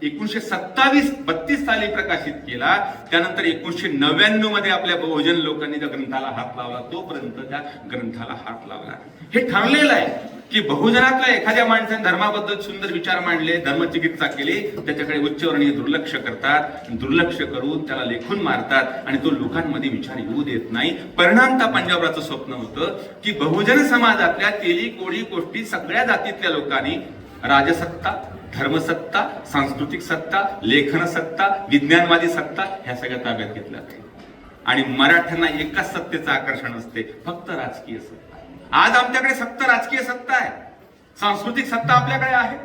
1932 साली प्रकाशित केला. त्यानंतर 1999 मध्ये आपल्या बहुजन लोकांनी त्या ग्रंथाला हात लावला, तोपर्यंत त्या ग्रंथाला हात लावला. हे ठरलेलं आहे की बहुजनातल्या एखाद्या माणसाने धर्माबद्दल सुंदर विचार मांडले, धर्मचिकित्सा केली, त्याच्याकडे उच्चवर्णीय दुर्लक्ष करतात, दुर्लक्ष करून त्याला लेखून मारतात, आणि तो लोकांमध्ये विचार येऊ देत नाही. परिणामतः पंजाबराचं स्वप्न होतं की बहुजन समाजातल्या तेली कोळी गोष्टी सगळ्या जातीतल्या लोकांनी राजसत्ता, धर्मसत्ता, सांस्कृतिक सत्ता, लेखन सत्ता, विज्ञानवादी सत्ता ह्या सगळ्या ताब्यात घेतल्या पाहिजे. आणि मराठ्यांना एकाच सत्तेचं आकर्षण असते, फक्त राजकीय सत्ता. आज आमच्याकडे फक्त राजकीय सत्ता आहे, सांस्कृतिक सत्ता आपल्याकडे आहे,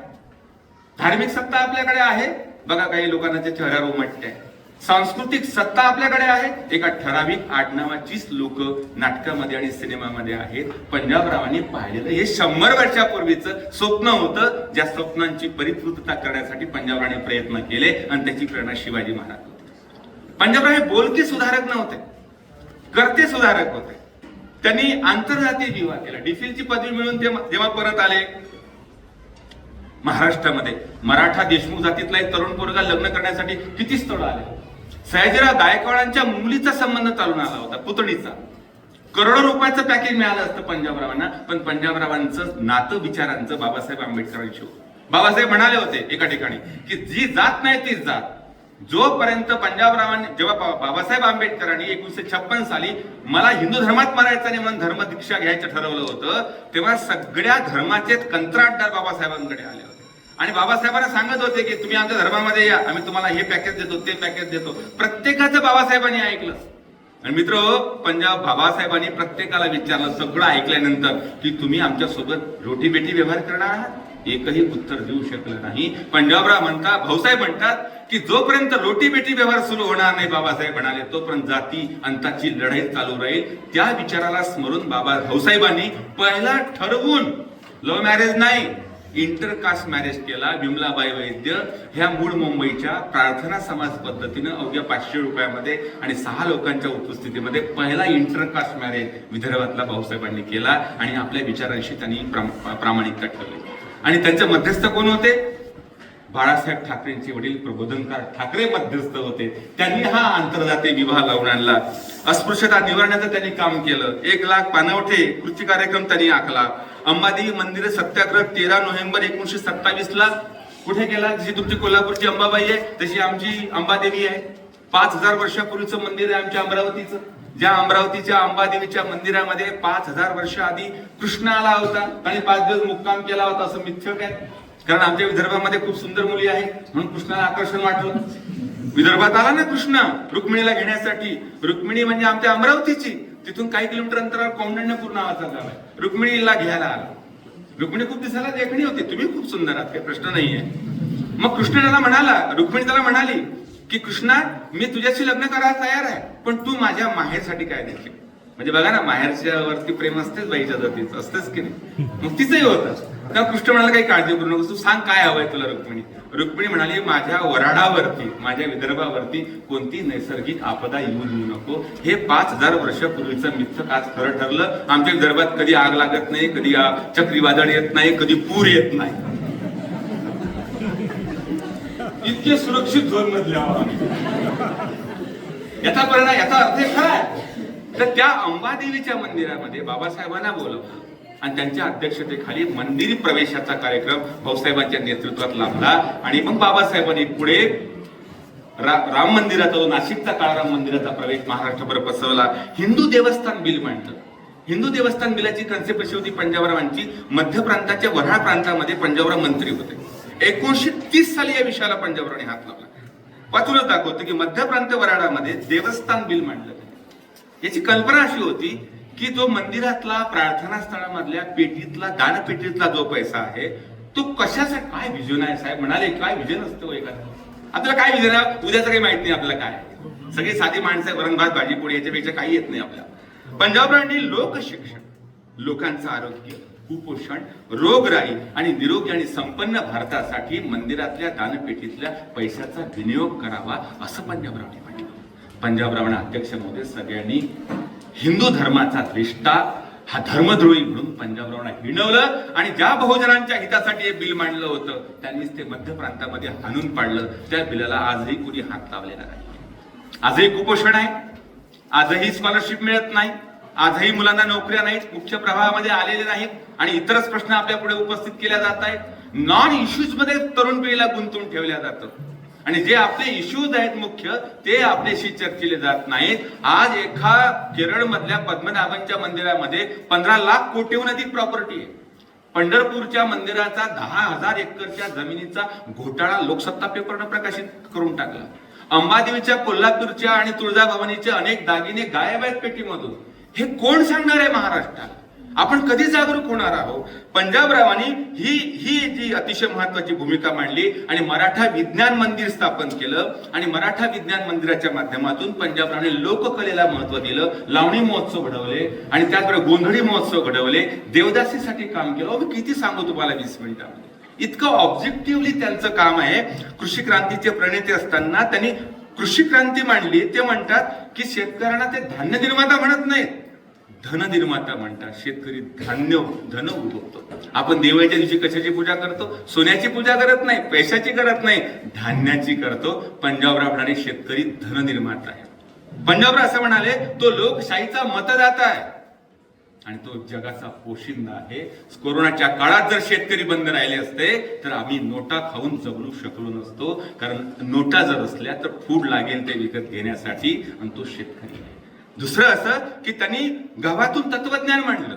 धार्मिक सत्ता आपल्याकडे आहे. बघा काही लोकांना ते चेहऱ्यावर उमटते. सांस्कृतिक सत्ता आपल्याकडे आहे, एका ठराविक आडनावाचीच लोक नाटकामध्ये आणि सिनेमामध्ये आहेत. पंजाबरावांनी पाहिलेलं हे 100 वर्षापूर्वीचं स्वप्न होतं, ज्या स्वप्नांची परिपूर्तता करण्यासाठी पंजाबरावांनी प्रयत्न केले, आणि त्याची प्रेरणा शिवाजी महाराज होते. पंजाबराव हे बोलके सुधारक नव्हते, कर्ते सुधारक होते. त्यांनी आंतरजातीय विवाह केला. डिफिलची पदवी मिळून ते जेव्हा परत आले महाराष्ट्रामध्ये, मराठा देशमुख जातीतला एक तरुण पोरगा लग्न करण्यासाठी किती स्थळ आले. सयाजीराव गायकवाडांच्या मुलीचा संबंध चालून आला होता, पुतणीचा. करोडो रुपयाचं पॅकेज मिळालं असतं पंजाबरावांना, पण पंजाबरावांचं नातं विचारांचं बाबासाहेब आंबेडकरांशी होतं. बाबासाहेब म्हणाले होते एका ठिकाणी की जी जात नाही तीच जात. जोपर्यंत पंजाबरावांनी, जेव्हा बाबासाहेब आंबेडकरांनी 1956 साली मला हिंदू धर्मात मारायचं नाही म्हणून धर्मदीक्षा घ्यायचं ठरवलं होतं, तेव्हा सगळ्या धर्माचे कंत्राटदार बाबासाहेबांकडे आले होते, आणि बाबासाहेबांना सांगत होते की तुम्ही आमच्या धर्मामध्ये या, आम्ही तुम्हाला हे पॅकेज देतो, ते पॅकेज देतो. प्रत्येकाचं बाबासाहेबांनी ऐकलं. आणि मित्र, बाबासाहेबांनी प्रत्येकाला विचारलं, सगळं ऐकल्यानंतर, की तुम्ही आमच्या सोबत रोटी बेटी व्यवहार करणार आहात? एकही उत्तर देऊ शकलं नाही. पंजाबराव म्हणतात, भाऊसाहेब म्हणतात की जोपर्यंत रोटी बेटी व्यवहार सुरू होणार नाही, बाबासाहेब म्हणाले, तोपर्यंत जाती अंताची लढाई चालू राहील. त्या विचाराला स्मरून भाऊसाहेबांनी पहिला ठरवून लव्ह मॅरेज नाही, इंटरकास्ट मॅरेज केला. विमलाबाई वैद्य ह्या मूळ मुंबईच्या प्रार्थना समाज पद्धतीनं अवघ्या 500 रुपयामध्ये आणि 6 लोकांच्या उपस्थितीमध्ये पहिला इंटरकास्ट मॅरेज विदर्भातला भाऊसाहेबांनी केला, आणि आपल्या विचारांशी त्यांनी प्रामाणिकता ठेवली. आणि त्यांचे मध्यस्थ कोण होते? बाळासाहेब ठाकरेंचे वडील प्रबोधनकार ठाकरे मध्यस्थ होते. त्यांनी हा आंतरजातीय विवाह लावून आणला. अस्पृश्यता निवारण्याचं त्यांनी काम केलं. 1 लाख पाणवठे कृती कार्यक्रम त्यांनी आखला. अंबादेवी मंदिर सत्याग्रह 13 नोव्हेंबर 1927 ला कुठे केला? जशी तुमची कोल्हापूरची अंबाबाई आहे तशी आमची अंबादेवी आहे. 5000 वर्षापूर्वीचं मंदिर आहे आमच्या अमरावतीचं, ज्या अमरावतीच्या अंबादेवीच्या मंदिरामध्ये 5000 वर्ष आधी कृष्ण आला होता आणि 5 दिवस मुक्काम केला होता, असं मिथ्यक आहे. कारण आमच्या विदर्भामध्ये खूप सुंदर मुली आहेत म्हणून कृष्णाला आकर्षण वाटलं. विदर्भात आला ना कृष्ण रुक्मिणीला घेण्यासाठी. रुक्मिणी म्हणजे आमच्या अमरावतीची, तिथून काही किलोमीटर अंतरावर कौंडण्यपूर नावाचा गाव आहे. रुक्मिणीला घ्यायला आला. रुक्मिणी खूप दिसायला देखणी होती, तुम्ही खूप सुंदर आहात, काही प्रश्न नाहीये. मग कृष्ण त्याला म्हणाला, रुक्मिणी त्याला म्हणाली की कृष्णा, मी तुझ्याशी लग्न करायला तयार आहे, पण तू माझ्या माहेरसाठी काय देशील? म्हणजे बघा ना, माहेरच्या वरती प्रेम असतेच, बाईच्या जातीचं असतेच की नाही. मग तिचंही होतं. तेव्हा कृष्ण म्हणाला, काही काळजी करू नको, तू सांग काय हवंय तुला. रुक्मिणी म्हणाली, माझ्या वराडावरती, माझ्या विदर्भावरती कोणती नैसर्गिक आपदा येऊ देऊ नको. हे 5000 वर्षापूर्वीचं मिथक आज खरं ठरलं. आमच्या विदर्भात कधी आग लागत नाही, कधी चक्रीवादळ येत नाही, कधी पूर येत नाही. इतके सुरक्षित झोन मधले याचा परिणाम, याचा अर्थ खरा आहे. तर त्या अंबादेवीच्या मंदिरामध्ये बाबासाहेबांना बोलवलं आणि त्यांच्या अध्यक्षतेखाली मंदिर प्रवेशाचा कार्यक्रम भाऊसाहेबांच्या नेतृत्वात लाभला. आणि मग बाबासाहेबांनी पुढे राम मंदिराचा, जो नाशिकचा काळाराम मंदिराचा प्रवेश महाराष्ट्रभर पसरवला. हिंदू देवस्थान बिल मांडलं. हिंदू देवस्थान बिलाची कन्सेप्ट अशी होती पंजाबरावांची. मध्य प्रांताच्या वऱ्हाड प्रांतामध्ये पंजाबराव मंत्री होते. 1930 साली या विषयाला पंजाबरावांनी हात लावला. वाचूनच दाखवतो की मध्य प्रांत वऱ्हाडामध्ये देवस्थान बिल मांडलं. याची कल्पना अशी होती की जो मंदिरातला, प्रार्थना स्थळामधल्या पेटीतला, दानपेटीतला जो पैसा आहे तो कशासाठी, काय विजन आहे साहेब म्हणाले, काय विजन असतं एखादं. आपल्याला काय विजन आहे, उद्याचं काही माहित नाही आपल्याला काय. सगळी साधी माणसं, वरण भात भाजी पोळी, याच्यापेक्षा काही येत नाही आपल्याला. पंजाबरावांनी लोकशिक्षण, लोकांचं आरोग्य, कुपोषण, रोगराई आणि निरोगी आणि संपन्न भारतासाठी मंदिरातल्या दानपेटीतल्या पैशाचा विनियोग करावा, असं पंजाबरावांनी म्हटलं. पंजाबरावांना अध्यक्ष महोदय सगळ्यांनी हिंदू धर्माचा द्वेष्टा, हा धर्मद्रोही म्हणून पंजाबरावांना हिणवलं. आणि ज्या बहुजनांच्या हितासाठी हे बिल मांडलं होतं त्यांनीच ते मध्य प्रांतामध्ये हाणून पाडलं. त्या बिलाला आजही कुणी हात लावलेला नाही. आजही कुपोषण आहे, आजही स्कॉलरशिप मिळत नाही, आजही मुलांना नोकऱ्या नाहीत, मुख्य प्रवाहामध्ये आलेले नाहीत आणि इतरच प्रश्न आपल्या पुढे उपस्थित केल्या जात आहेत. नॉन इश्यूज मध्ये तरुण पिढीला गुंतवून ठेवल्या जातं आणि जे आपले इश्यूज आहेत मुख्य, ते आपल्याशी चर्चेले जात नाहीत. आज केरळ मधल्या पद्मनाभांच्या मंदिरामध्ये 15 लाख कोटीहून अधिक प्रॉपर्टी आहे. पंढरपूरच्या मंदिराचा 10,000 एकरच्या जमिनीचा घोटाळा लोकसत्ता पेपरनं प्रकाशित करून टाकला. अंबादेवीच्या, कोल्हापूरच्या आणि तुळजाभवानीचे अनेक दागिने गायब आहेत पेटीमधून. हे कोण सांगणार आहे महाराष्ट्राला? आपण कधी जागरूक होणार आहोत? पंजाबरावांनी ही जी अतिशय महत्वाची भूमिका मांडली आणि मराठा विज्ञान मंदिर स्थापन केलं. आणि मराठा विज्ञान मंदिराच्या माध्यमातून पंजाबरावांनी लोककलेला महत्व दिलं. लावणी महोत्सव घडवले आणि त्याचबरोबर गोंधळी महोत्सव घडवले. देवदासीसाठी काम केलं. मी किती सांगू तुम्हाला 20 मिनिटांमध्ये. इतकं ऑब्जेक्टिव्हली त्यांचं काम आहे. कृषी क्रांतीचे प्रणेते असताना त्यांनी कृषी क्रांती मांडली. ते म्हणतात की शेतकऱ्यांना ते धान्य निर्माता म्हणत नाहीत, धन निर्माता म्हणतात. शेतकरी धन उगवतो. आपण दिवाळीच्या दिवशी कशाची पूजा करतो? सोन्याची पूजा करत नाही, पैशाची करत नाही, धान्याची करतो. पंजाबराव म्हणाले शेतकरी धन निर्माता आहे. पंजाबराव असं म्हणाले, तो लोकशाहीचा मतदाता आहे आणि तो जगाचा पोशिंदा आहे. कोरोनाच्या काळात जर शेतकरी बंद राहिले असते तर आम्ही नोटा खाऊन जगू शकलो नसतो. कारण नोटा जर असल्या तर फूड लागेल ते विकत घेण्यासाठी आणि तो शेतकरी आहे. दुसरं असं की त्यांनी गव्हातून तत्वज्ञान मांडलं,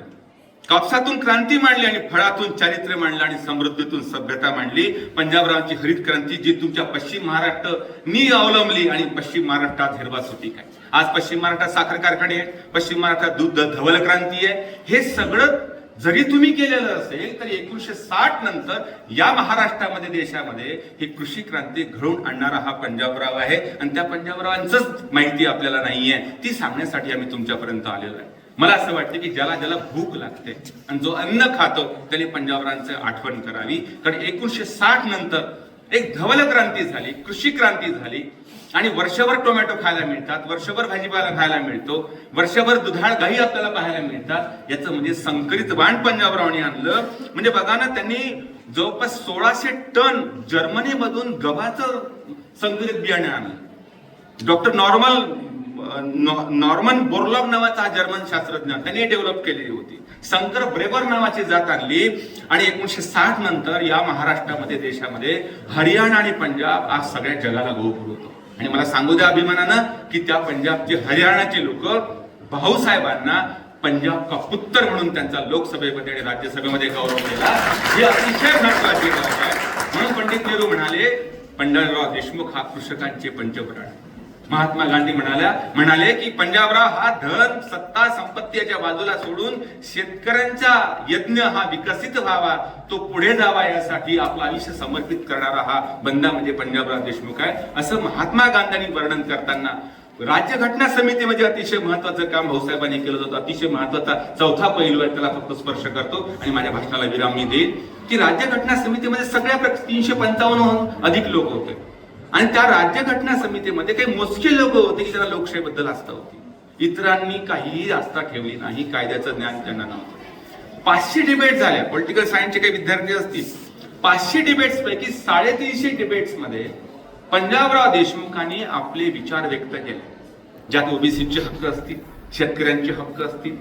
कापसातून क्रांती मांडली आणि फळातून चारित्र्य मांडलं आणि समृद्धीतून सभ्यता मांडली. पंजाबरावांची हरित क्रांती जी तुमच्या पश्चिम महाराष्ट्रनी अवलंबली आणि पश्चिम महाराष्ट्रात हिरवा सुपीक आहे. आज पश्चिम महाराष्ट्रात साखर कारखाने आहेत, पश्चिम महाराष्ट्रात दूध धवल क्रांती आहे. हे सगळं जरी तुम्ही केलेलं असेल तरी 1960 नंतर या महाराष्ट्रामध्ये, देशामध्ये ही कृषी क्रांती घडवून आणणारा हा पंजाबराव आहे. आणि त्या पंजाबरावांचंच माहिती आपल्याला नाहीये, ती सांगण्यासाठी आम्ही तुमच्यापर्यंत आलेलो आहे. मला असं वाटतं की ज्याला ज्याला भूक लागते आणि जो अन्न खातो त्याने पंजाबरावांचं आठवण करावी. कारण 1960 नंतर एक धवल क्रांती झाली, कृषी क्रांती झाली आणि वर्षभर टोमॅटो खायला मिळतात, वर्षभर भाजीपाला खायला मिळतो, वर्षभर दुधाळ गाई आपल्याला पाहायला मिळतात. याचं म्हणजे संकरित वाण पंजाबरावांनी आणलं. म्हणजे बघा ना, त्यांनी जवळपास 1600 टन जर्मनीमधून गव्हाचं संकरित बियाणे आणलं. डॉक्टर नॉर्मन बोरलॉग नावाचा जर्मन शास्त्रज्ञ त्यांनी डेव्हलप केलेली होती. शंकर ब्रेबर नावाची जात आणली आणि 1960 नंतर या महाराष्ट्रामध्ये, देशामध्ये हरियाणा आणि पंजाब आज सगळ्या जगाला गहू पुरवतो. आणि मला सांगू द्या अभिमानानं की त्या पंजाबचे, हरियाणाचे लोक भाऊसाहेबांना पंजाब का पुत्र म्हणून त्यांचा लोकसभेमध्ये आणि राज्यसभेमध्ये गौरव केला, ही अतिशय महत्वाची बाब आहे. म्हणून पंडित नेहरू म्हणाले, पंजाबराव देशमुख हा कृषकांचे पंचप्राण. महात्मा गांधी म्हणाले की पंजाबराव हा धन सत्ता संपत्तीच्या बाजूला सोडून शेतकऱ्यांचा यज्ञ हा विकसित व्हावा, तो पुढे जावा यासाठी आपलं आयुष्य समर्पित करणारा हा बंदा म्हणजे पंजाबराव देशमुख आहे, असं महात्मा गांधींनी वर्णन करताना राज्यघटना समितीमध्ये अतिशय महत्वाचं काम भाऊसाहेबांनी केलं होतं. अतिशय महत्वाचा चौथा पैलू आहे, त्याला फक्त स्पर्श करतो आणि माझ्या भाषणाला विराम मी देईन की राज्यघटना समितीमध्ये सगळ्या 355 अधिक लोक होते आणि त्या राज्यघटना समितीमध्ये काही मोजके लोक होते की त्यांना लोकशाहीबद्दल आस्था होती. इतरांनी काहीही आस्था ठेवली नाही, कायद्याचं ज्ञान त्यांना नव्हतं. 500 डिबेट झाल्या. पॉलिटिकल सायन्सचे काही विद्यार्थी असतील, 500 डिबेट्स पैकी 350 डिबेट्स मध्ये पंजाबराव देशमुखांनी आपले विचार व्यक्त केले, ज्यात ओबीसीचे हक्क असतील, शेतकऱ्यांचे हक्क असतील,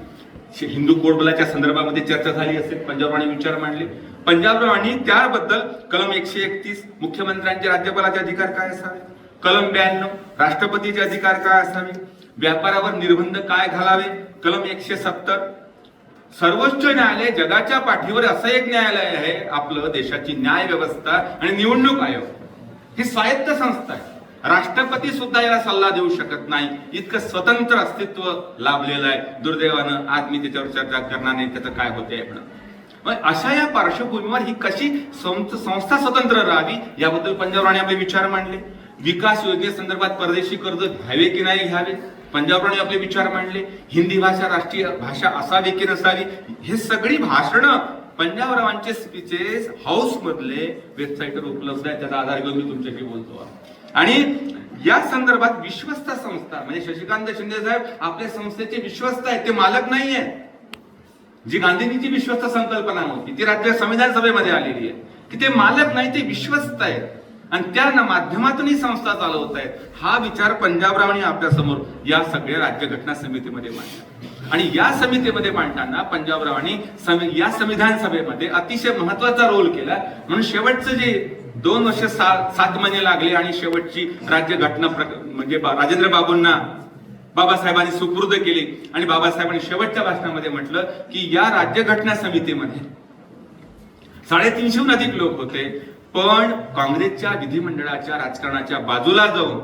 हिंदू कोडबलाच्या संदर्भामध्ये चर्चा झाली असेल, पंजाबरावांनी विचार मांडले. पंजाबरावांनी त्याबद्दल कलम 131 मुख्यमंत्र्यांचे राज्यपालाचे अधिकार काय असावे, कलम 92 राष्ट्रपतीचे अधिकार काय असावे, व्यापारावर निर्बंध काय घालावे, कलम 170 सर्वोच्च न्यायालय जगाच्या पाठीवर असं एक न्यायालय आहे आपलं, देशाची न्याय व्यवस्था आणि निवडणूक आयोग ही स्वायत्त संस्था आहे, राष्ट्रपती सुद्धा याला सल्ला देऊ शकत नाही, इतकं स्वतंत्र अस्तित्व लाभलेलं आहे. दुर्दैवानं आज मी त्याच्यावर चर्चा करणार नाही, त्याचं काय होते पण अशा या पार्श्वभूमीवर ही कशी संस्था स्वतंत्र राहावी याबद्दल पंजाबरावांनी आपले विचार मांडले. विकास योजनेसंदर्भात परदेशी कर्ज घ्यावे की नाही घ्यावे, पंजाबरावांनी आपले विचार मांडले. हिंदी भाषा राष्ट्रीय भाषा असावी की नसावी, हे सगळी भाषणं पंजाबरावांचे स्पीचेस हाऊस मधले वेबसाईटवर उपलब्ध आहे, त्याचा आधार घेऊन मी तुमच्याशी बोलतो. आणि या संदर्भात विश्वस्त संस्था म्हणजे शशिकांत शिंदे साहेब आपल्या संस्थेचे विश्वस्त आहेत, ते मालक नाही आहे. जी गांधींची विश्वस्त संकल्पना होती ती राज्य संविधान सभेमध्ये आलेली आहे की ते मालक नाही, ते विश्वस्त आहेत आणि त्या माध्यमातून ही संस्था चालवत आहेत. हा विचार पंजाबरावांनी आपल्या समोर या सगळ्या राज्यघटना समितीमध्ये मांडला आणि या समितीमध्ये मांडताना पंजाबरावांनी या संविधान सभेमध्ये अतिशय महत्वाचा रोल केला. म्हणून शेवटचं जे 2 वर्ष 7 महिने लागले आणि शेवटची राज्यघटना म्हणजे राजेंद्र बाबूंना बाबासाहेबांनी सुपूर्द केली आणि बाबासाहेबांनी शेवटच्या भाषणामध्ये म्हटलं की या राज्यघटना समितीमध्ये 350हून अधिक लोक होते, पण काँग्रेसच्या विधिमंडळाच्या राजकारणाच्या बाजूला जाऊन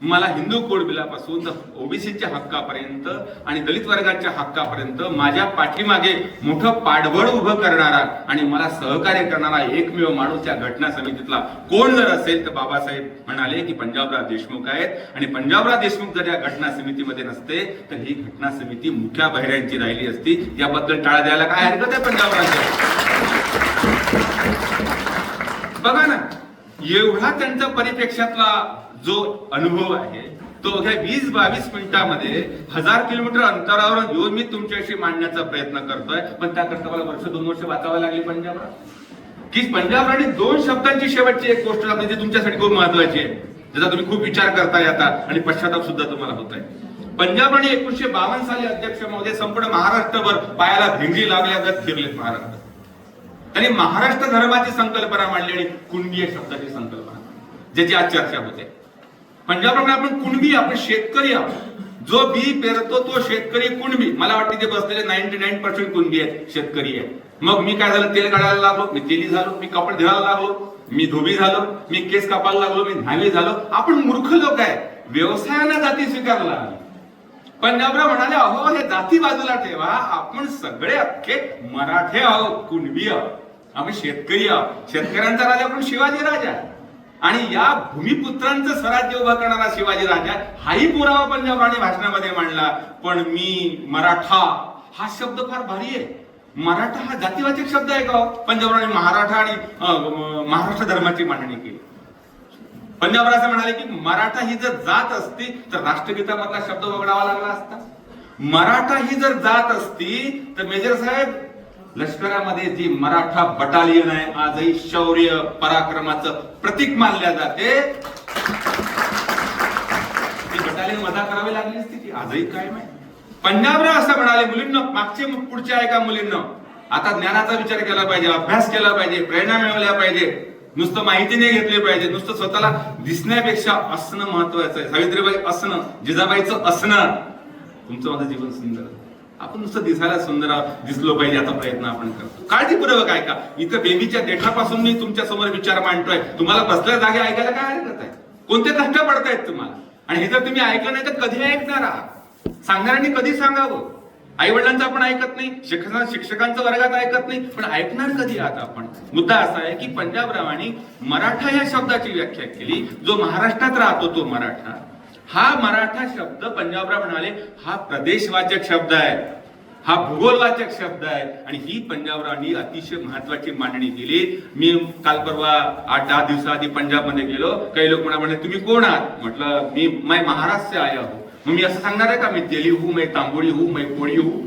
मला हिंदू कोड बिलापासून ओबीसीच्या हक्कापर्यंत आणि दलित वर्गाच्या हक्कापर्यंत माझ्या पाठीमागे मोठं पाठबळ उभं करणारा आणि मला सहकार्य करणारा एकमेव माणूस या घटना समितीतला कोण जर असेल तर बाबासाहेब म्हणाले की पंजाबराव देशमुख आहेत. आणि पंजाबराव देशमुख जर या घटना समितीमध्ये नसते तर ही घटना समिती मुख्या बहिऱ्यांची राहिली असती. याबद्दल टाळा द्यायला काय हरकत आहे पंजाबरावांच्या? बघा ना, एवढा त्यांचा परिप्रेक्ष्यातला जो अनुभव आहे तो बघा 20-22 मिनिटांमध्ये 1000 किलोमीटर अंतरावर येऊन मी तुमच्याशी मांडण्याचा प्रयत्न करतोय. पण त्याकरता मला 2 वर्ष वाचावं लागली पंजाबराव की पंजाबरावांनी 2 शब्दांची शेवटची एक गोष्ट सांगितली जी तुमच्यासाठी खूप महत्वाची आहे, ज्याचा तुम्ही खूप विचार करताय आता आणि पश्चाताप सुद्धा तुम्हाला होत आहे. पंजाबरावांनी 1952 साली अध्यक्ष महोदय संपूर्ण महाराष्ट्रभर पायाला भिंगी लागल्यागत फिरलेत महाराष्ट्र. त्यांनी महाराष्ट्र धर्माची संकल्पना मांडली आणि कुणबी या शब्दाची संकल्पना ज्याची आज चर्चा होते. पंजाबरावांनी आपण कुणबी, आपण शेतकरी आहोत, जो बी पेरतो तो शेतकरी कुणबी. मला वाटतं ते बसलेले 99% कुणबी आहेत, शेतकरी आहे. मग मी काय झालं, तेल काढायला लागलो, मी तेली झालो, मी कपडे धुवायला लागलो, मी धोबी झालो, मी केस कापायला लागलो, मी न्हावी झालो. आपण मूर्ख लोक आहे, व्यवसायानं जाती स्वीकारला. पंजाबराव म्हणाले अहो हे जाती बाजूला ठेवा, आपण सगळे अख्खे मराठे आहोत, कुणबी आहोत, आपण शेतकरी आहोत. शेतकऱ्यांचा राजा पण शिवाजी राजा आणि या भूमिपुत्रांचं स्वराज्य उभं करणारा शिवाजी राजा, हाही पुरावा पंजाबरावांनी भाषणामध्ये मांडला. पण मी मराठा हा शब्द फार भारी आहे. मराठा हा जातीवाचक शब्द आहे का? पंजाबरावांनी मराठा आणि महाराष्ट्र धर्माची मांडणी केली. पंजाबराव असं म्हणाले की मराठा ही जर जात असती तर राष्ट्रगीतामधला शब्द वगळावा लागला असता. मराठा ही जर जात असती तर मेजर साहेब लष्करामध्ये जी मराठा बटालियन आहे आजही शौर्य पराक्रमाचं प्रतीक मानल्या जाते, ती बटालियन वजा करावी लागली असती की आजही काय नाही. पंजाबराव असं म्हणाले मुलींना मागचे पुढचे आहे का मुलींना, आता ज्ञानाचा विचार केला पाहिजे, अभ्यास केला पाहिजे, प्रेरणा मिळवल्या पाहिजे, नुसतं माहिती नाही घेतली पाहिजे, नुसतं स्वतःला दिसण्यापेक्षा असणं महत्वाचं आहे. सावित्रीबाई असणं, जिजाबाईचं असणं, तुमचं माझं जीवन सुंदर. आपण नुसतं दिसायला सुंदर दिसलो पाहिजे याचा प्रयत्न आपण करतो. काळजीपूर्वक ऐका. इथं बेबीच्या देठापासून मी तुमच्या समोर विचार मांडतोय. तुम्हाला बसल्या जागे ऐकायला काय हरकत आहे? कोणते कष्ट पडतायत तुम्हाला? आणि हे जर तुम्ही ऐकलं नाही तर कधी ऐकणार आहात? सांगणाऱ्यांनी कधी सांगावं? आई वडिलांचं आपण ऐकत नाही, शिक्षकांचं वर्गात ऐकत नाही, पण ऐकणार कधी आहात आपण? मुद्दा असा आहे की पंजाबरावांनी मराठा या शब्दाची व्याख्या केली. जो महाराष्ट्रात राहतो तो मराठा, हा मराठा शब्द पंजाबराव म्हणाले हा प्रदेशवाचक शब्द आहे, हा भूगोलवाचक शब्द आहे. आणि ही पंजाबरावांनी अतिशय महत्वाची मांडणी केली. मी काल परवा 8-10 दिवसाआधी पंजाबमध्ये गेलो. काही लोक म्हणाले तुम्ही कोण आहात? म्हटलं मैं महाराष्ट्र से आया हूं. मग मी असं सांगणार आहे का मी तेली हूं, मैं तांबोळी हूं, मैं कोळी हूं?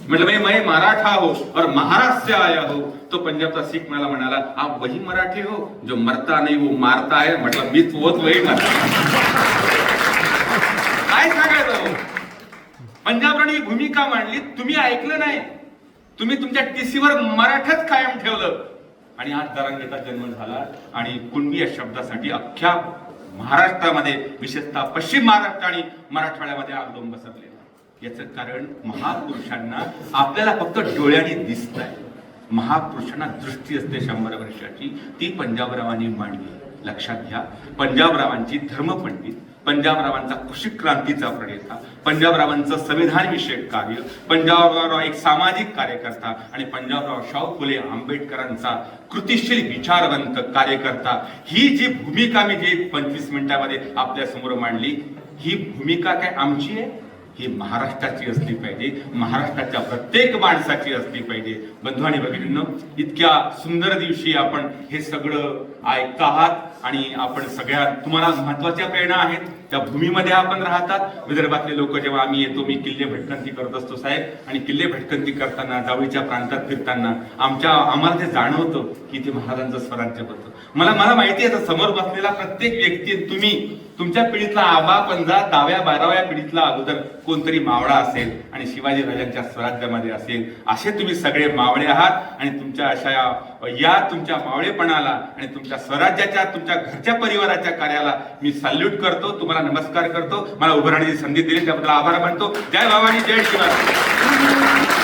मतलब मैं मराठा हो और महाराष्ट्र से आया हो. तो पंजाबचा सीख मला म्हणाला आप वही मराठी हो जो मरता नहीं वो मारता है. म्हटलं मीच वही काय सांगायचं? पंजाबरावांनी भूमिका मांडली, तुम्ही ऐकलं नाही. तुम्ही तुमच्या टीसीवर मराठाच कायम ठेवलं. आणि आज जरांगेचा जन्म झाला आणि कुणबी या शब्दासाठी अख्ख्या महाराष्ट्रामध्ये, विशेषतः पश्चिम महाराष्ट्र आणि मराठवाड्यामध्ये आगडोंब बसरलेला. याचं कारण महापुरुषांना आपल्याला फक्त डोळ्यांनी दिसत आहे. महापुरुषांना दृष्टी असते 100 वर्षाची. ती पंजाबरावांनी मांडली. लक्षात घ्या, पंजाबरावांची धर्मपंडित, पंजाबरावांचा कृषी क्रांतीचा प्रणेता, पंजाबरावांचं संविधान विषयक कार्य, पंजाबराव एक सामाजिक कार्यकर्ता आणि पंजाबराव शाहू फुले आंबेडकरांचा कृतिशील विचारवंत कार्यकर्ता. ही जी भूमिका मी जे 25 मिनिटांमध्ये आपल्या समोर मांडली, ही भूमिका काय आमची आहे? ही महाराष्ट्राची असली पाहिजे. महाराष्ट्राच्या प्रत्येक माणसाची असली पाहिजे. बंधू आणि भगिनींनो, इतक्या सुंदर दिवशी आपण हे सगळं ऐकत आहात आणि आपण सगळ्या तुम्हाला महत्वाच्या प्रेरणा आहेत. त्या भूमीमध्ये आपण राहतात. विदर्भातले लोक जेव्हा आम्ही येतो, मी किल्ले भटकंती करत असतो साहेब, आणि किल्ले भटकंती करताना जावळीच्या प्रांतात फिरताना आम्हाला ते जाणवतं की ते महाराजांचं स्वराज्य होतं. मला माहिती आहे समोर बसलेला प्रत्येक व्यक्ती, तुम्ही तुमच्या पिढीतला आबा पंजा 10व्या-12व्या पिढीतला अगोदर कोणतरी मावळा असेल आणि शिवाजी राजांच्या स्वराज्यामध्ये असेल. असे तुम्ही सगळे मावळे आहात. आणि तुमच्या अशा या तुमच्या मावळेपणाला आणि तुमच्या स्वराज्याच्या, तुमच्या घरच्या परिवाराच्या कार्याला मी सॅल्यूट करतो. तुम्हाला नमस्कार करतो. मला उभं राहण्याची संधी दिली त्याबद्दल आभार मानतो. जय भवानी, जय शिवाजी.